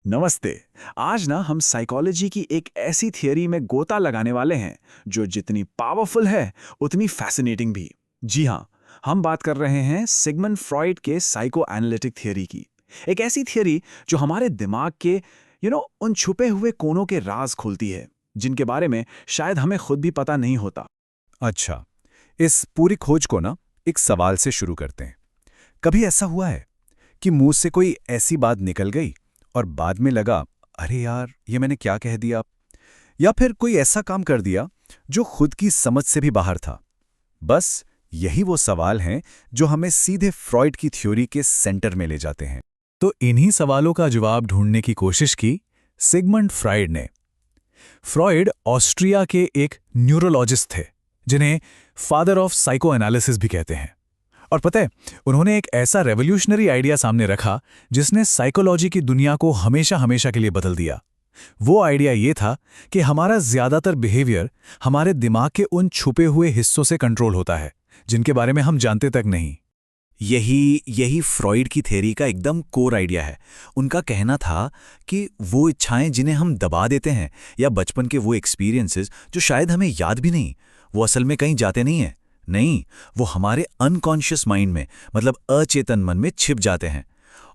नमस्ते। आज ना हम साइकोलॉजी की एक ऐसी थियरी में गोता लगाने वाले हैं जो जितनी पावरफुल है उतनी फैसिनेटिंग भी। जी हाँ, हम बात कर रहे हैं सिगमंड फ्रॉइड के साइको एनालिटिक थियरी की। एक ऐसी थियरी जो हमारे दिमाग के उन छुपे हुए कोनों के राज खोलती है जिनके बारे में शायद हमें खुद भी पता नहीं होता। अच्छा, इस पूरी खोज को ना एक सवाल से शुरू करते हैं। कभी ऐसा हुआ है कि मुंह से कोई ऐसी बात निकल गई और बाद में लगा, अरे यार, ये मैंने क्या कह दिया? या फिर कोई ऐसा काम कर दिया जो खुद की समझ से भी बाहर था? बस यही वो सवाल हैं जो हमें सीधे फ्रॉइड की थ्योरी के सेंटर में ले जाते हैं। तो इन्हीं सवालों का जवाब ढूंढने की कोशिश की सिगमंड फ्रॉइड ने। फ्रॉइड ऑस्ट्रिया के एक न्यूरोलॉजिस्ट थे जिन्हें फादर ऑफ साइको एनालिसिस भी कहते हैं। और पता है, उन्होंने एक ऐसा रेवोल्यूशनरी आइडिया सामने रखा जिसने साइकोलॉजी की दुनिया को हमेशा हमेशा के लिए बदल दिया। वो आइडिया ये था कि हमारा ज्यादातर बिहेवियर हमारे दिमाग के उन छुपे हुए हिस्सों से कंट्रोल होता है जिनके बारे में हम जानते तक नहीं। यही यही फ्रॉइड की थ्योरी का एकदम कोर आइडिया है। उनका कहना था कि वो इच्छाएं जिन्हें हम दबा देते हैं या बचपन के वो एक्सपीरियंसेस जो शायद हमें याद भी नहीं, वो असल में कहीं जाते नहीं हैं। नहीं, वो हमारे अनकॉन्शियस माइंड में, मतलब अचेतन मन में छिप जाते हैं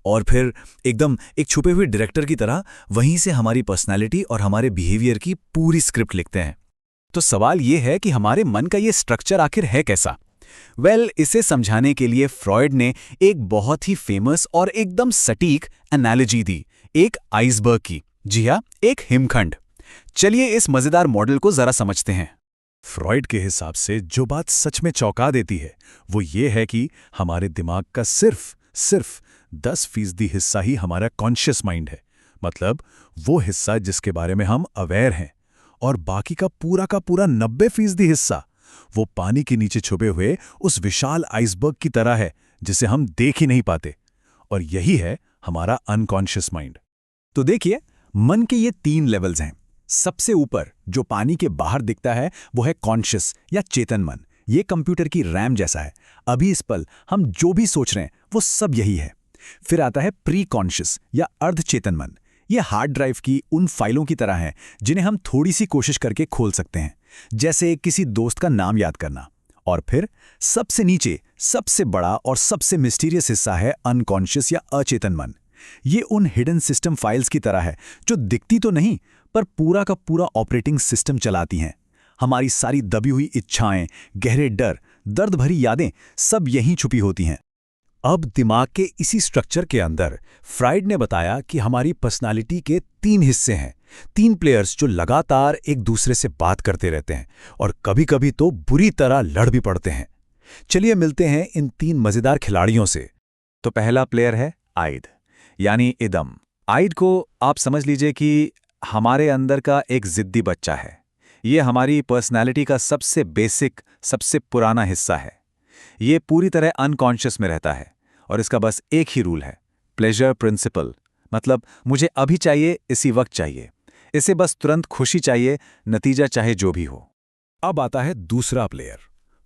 और फिर एकदम एक छुपे हुए डायरेक्टर की तरह वहीं से हमारी पर्सनैलिटी और हमारे बिहेवियर की पूरी स्क्रिप्ट लिखते हैं। तो सवाल ये है कि हमारे मन का ये स्ट्रक्चर आखिर है कैसा? इसे समझाने के लिए फ्रॉइड ने एक बहुत ही फेमस और एकदम सटीक एनालॉजी दी, एक आइसबर्ग की। जी हाँ, एक हिमखंड। चलिए इस मजेदार मॉडल को जरा समझते हैं। फ्रॉइड के हिसाब से जो बात सच में चौंका देती है वो ये है कि हमारे दिमाग का सिर्फ 10% हिस्सा ही हमारा कॉन्शियस माइंड है, मतलब वो हिस्सा जिसके बारे में हम अवेयर हैं, और बाकी का पूरा 90% हिस्सा वो पानी के नीचे छुपे हुए उस विशाल आइसबर्ग की तरह है जिसे हम देख ही नहीं पाते। और यही है हमारा अनकॉन्शियस माइंड। तो देखिए, मन के ये 3 लेवल्स हैं। सबसे ऊपर जो पानी के बाहर दिखता है वो है कॉन्शियस या चेतन मन। ये कंप्यूटर की रैम जैसा है। अभी इस पल हम जो भी सोच रहे हैं वो सब यही है। फिर आता है प्री कॉन्शियस या अर्धचेतन मन। ये हार्ड ड्राइव की उन फाइलों की तरह हैं जिन्हें हम थोड़ी सी कोशिश करके खोल सकते हैं, जैसे किसी दोस्त का नाम याद करना। और फिर सबसे नीचे सबसे बड़ा और सबसे मिस्टीरियस हिस्सा है अनकॉन्शियस या अचेतन मन। ये उन हिडन सिस्टम फाइल्स की तरह है जो दिखती तो नहीं पर पूरा का पूरा ऑपरेटिंग सिस्टम चलाती हैं। हमारी सारी दबी हुई इच्छाएं, गहरे डर, दर्द भरी यादें सब यहीं छुपी होती हैं। अब दिमाग के इसी स्ट्रक्चर के अंदर फ्रॉइड ने बताया कि हमारी पर्सनालिटी के 3 हिस्से हैं, 3 प्लेयर्स जो लगातार एक दूसरे से बात करते रहते हैं और कभी-कभी तो बुरी तरह लड़ भी पड़ते हैं। चलिए मिलते हैं इन 3 मजेदार खिलाड़ियों से। तो पहला प्लेयर है आइड, यानी इदम। आइड को आप समझ लीजिए कि हमारे अंदर का एक जिद्दी बच्चा है। ये हमारी पर्सनैलिटी का सबसे बेसिक, सबसे पुराना हिस्सा है। ये पूरी तरह अनकॉन्शियस में रहता है और इसका बस एक ही रूल है, प्लेजर प्रिंसिपल। मतलब मुझे अभी चाहिए, इसी वक्त चाहिए। इसे बस तुरंत खुशी चाहिए, नतीजा चाहे जो भी हो। अब आता है दूसरा प्लेयर,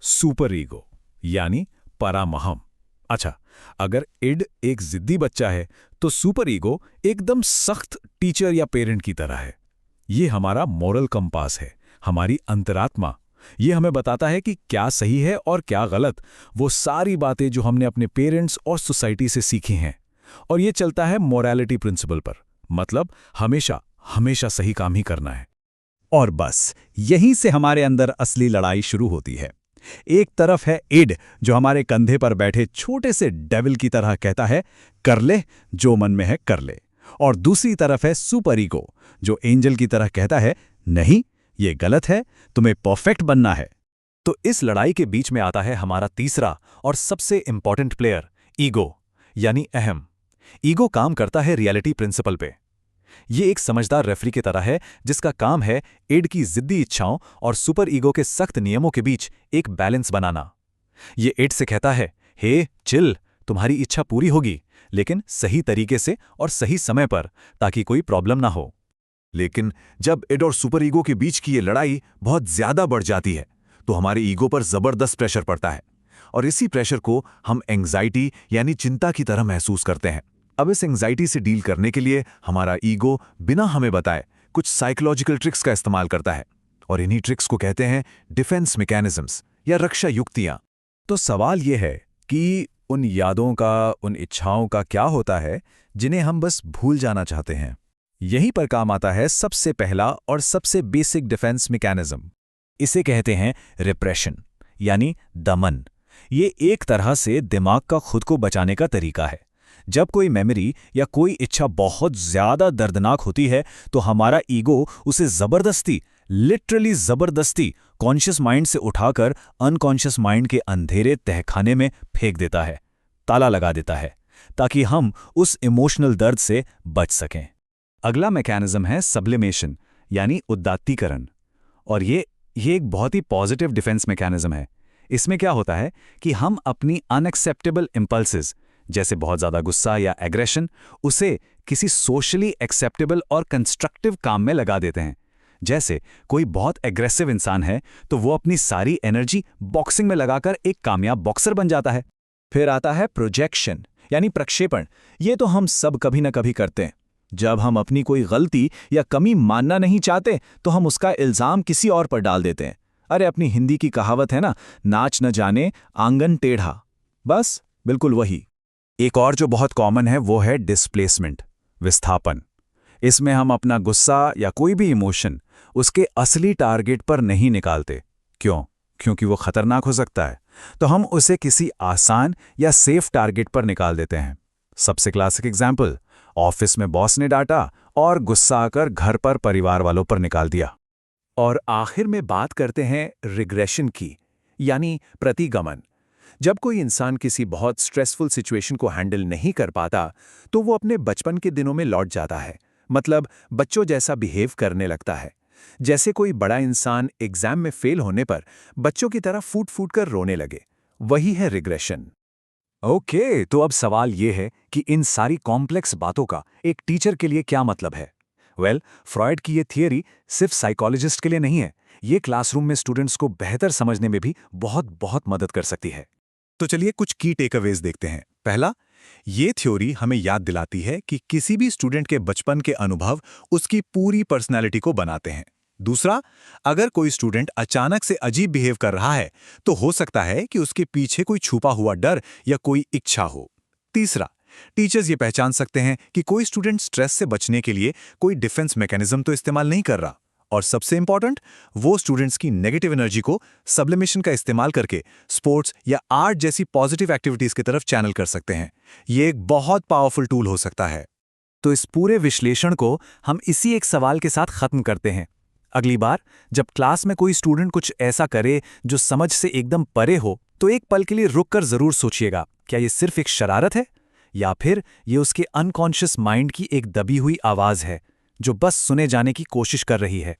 सुपर ईगो, यानी परामहम। अच्छा, अगर इड एक जिद्दी बच्चा है तो सुपर ईगो एकदम सख्त टीचर या पेरेंट की तरह है। ये हमारा मोरल कंपास है, हमारी अंतरात्मा। ये हमें बताता है कि क्या सही है और क्या गलत, वो सारी बातें जो हमने अपने पेरेंट्स और सोसाइटी से सीखी हैं। और ये चलता है मोरालिटी प्रिंसिपल पर, मतलब हमेशा हमेशा सही काम ही करना है। और बस यहीं से हमारे अंदर असली लड़ाई शुरू होती है। एक तरफ है इड जो हमारे कंधे पर बैठे छोटे से डेविल की तरह कहता है, कर ले जो मन में है कर ले। और दूसरी तरफ है सुपर ईगो जो एंजल की तरह कहता है, नहीं ये गलत है, तुम्हें परफेक्ट बनना है। तो इस लड़ाई के बीच में आता है हमारा तीसरा और सबसे इंपॉर्टेंट प्लेयर, ईगो, यानी अहम। ईगो काम करता है रियलिटी प्रिंसिपल पे। ये एक समझदार रेफरी की तरह है जिसका काम है इड की जिद्दी इच्छाओं और सुपर ईगो के सख्त नियमों के बीच एक बैलेंस बनाना। ये इड से कहता है, हे चिल, तुम्हारी इच्छा पूरी होगी, लेकिन सही तरीके से और सही समय पर, ताकि कोई प्रॉब्लम ना हो। लेकिन जब इड और सुपर ईगो के बीच की ये लड़ाई बहुत ज्यादा बढ़ जाती है तो हमारे ईगो पर जबरदस्त प्रेशर पड़ता है और इसी प्रेशर को हम एंग्जाइटी यानी चिंता की तरह महसूस करते हैं। अब इस एंग्जाइटी से डील करने के लिए हमारा ईगो बिना हमें बताए कुछ साइकोलॉजिकल ट्रिक्स का इस्तेमाल करता है, और इन्हीं ट्रिक्स को कहते हैं डिफेंस मैकेनिज्म्स या रक्षा युक्तियां। तो सवाल ये है कि उन यादों का, उन इच्छाओं का क्या होता है जिन्हें हम बस भूल जाना चाहते हैं। यहीं पर काम आता है सबसे पहला और सबसे बेसिक डिफेंस मैकेनिज्म। इसे कहते हैं रिप्रेशन, यानी दमन। ये एक तरह से दिमाग का खुद को बचाने का तरीका है। जब कोई मेमोरी या कोई इच्छा बहुत ज्यादा दर्दनाक होती है तो हमारा ईगो उसे जबरदस्ती, लिटरली जबरदस्ती कॉन्शियस माइंड से उठाकर अनकॉन्शियस माइंड के अंधेरे तहखाने में फेंक देता है, ताला लगा देता है, ताकि हम उस इमोशनल दर्द से बच सकें। अगला मैकेनिज्म है सब्लिमेशन, यानी उदात्तीकरण। और ये एक बहुत ही पॉजिटिव डिफेंस मैकेनिज्म है। इसमें क्या होता है कि हम अपनी अनएक्सेप्टेबल इंपल्सेस, जैसे बहुत ज़्यादा गुस्सा या एग्रेशन, उसे किसी सोशली एक्सेप्टेबल और कंस्ट्रक्टिव काम में लगा देते हैं। जैसे कोई बहुत एग्रेसिव इंसान है तो वो अपनी सारी एनर्जी बॉक्सिंग में लगाकर एक कामयाब बॉक्सर बन जाता है। फिर आता है प्रोजेक्शन, यानी प्रक्षेपण। ये तो हम सब कभी न कभी करते हैं। जब हम अपनी कोई गलती या कमी मानना नहीं चाहते तो हम उसका इल्ज़ाम किसी और पर डाल देते हैं। अरे, अपनी हिंदी की कहावत है ना, नाच न जाने आंगन टेढ़ा। बस बिल्कुल वही। एक और जो बहुत कॉमन है वो है डिस्प्लेसमेंट, विस्थापन। इसमें हम अपना गुस्सा या कोई भी इमोशन उसके असली टारगेट पर नहीं निकालते। क्यों? क्योंकि वो खतरनाक हो सकता है। तो हम उसे किसी आसान या सेफ टारगेट पर निकाल देते हैं। सबसे क्लासिक एग्जाम्पल, ऑफिस में बॉस ने डांटा और गुस्सा आकर घर पर परिवार वालों पर निकाल दिया। और आखिर में बात करते हैं रिग्रेशन की, यानी प्रतिगमन। जब कोई इंसान किसी बहुत स्ट्रेसफुल सिचुएशन को हैंडल नहीं कर पाता तो वो अपने बचपन के दिनों में लौट जाता है। मतलब बच्चों जैसा बिहेव करने लगता है। जैसे कोई बड़ा इंसान एग्जाम में फेल होने पर बच्चों की तरह फूट फूट कर रोने लगे। वही है रिग्रेशन। ओके, तो अब सवाल ये है कि इन सारी कॉम्प्लेक्स बातों का एक टीचर के लिए क्या मतलब है? फ्रॉयड की ये थियरी सिर्फ साइकोलॉजिस्ट के लिए नहीं है। ये क्लासरूम में स्टूडेंट्स को बेहतर समझने में भी बहुत बहुत मदद कर सकती है। तो चलिए कुछ की टेकअवेज देखते हैं। पहला, ये थ्योरी हमें याद दिलाती है कि किसी भी स्टूडेंट के बचपन के अनुभव उसकी पूरी पर्सनैलिटी को बनाते हैं। दूसरा, अगर कोई स्टूडेंट अचानक से अजीब बिहेव कर रहा है तो हो सकता है कि उसके पीछे कोई छुपा हुआ डर या कोई इच्छा हो। तीसरा, टीचर्स ये पहचान सकते हैं कि कोई स्टूडेंट स्ट्रेस से बचने के लिए कोई डिफेंस मैकेनिज्म तो इस्तेमाल नहीं कर रहा। और सबसे इंपॉर्टेंट, वो स्टूडेंट्स की नेगेटिव एनर्जी को सब्लिमेशन का इस्तेमाल करके स्पोर्ट्स या आर्ट जैसी पॉजिटिव एक्टिविटीज की तरफ चैनल कर सकते हैं। ये एक बहुत पावरफुल टूल हो सकता है। तो इस पूरे विश्लेषण को हम इसी एक सवाल के साथ खत्म करते हैं। अगली बार जब क्लास में कोई स्टूडेंट कुछ ऐसा करे जो समझ से एकदम परे हो तो एक पल के लिए रुककर जरूर सोचिएगा, क्या ये सिर्फ एक शरारत है या फिर ये उसके अनकॉन्शियस माइंड की एक दबी हुई आवाज है जो बस सुने जाने की कोशिश कर रही है।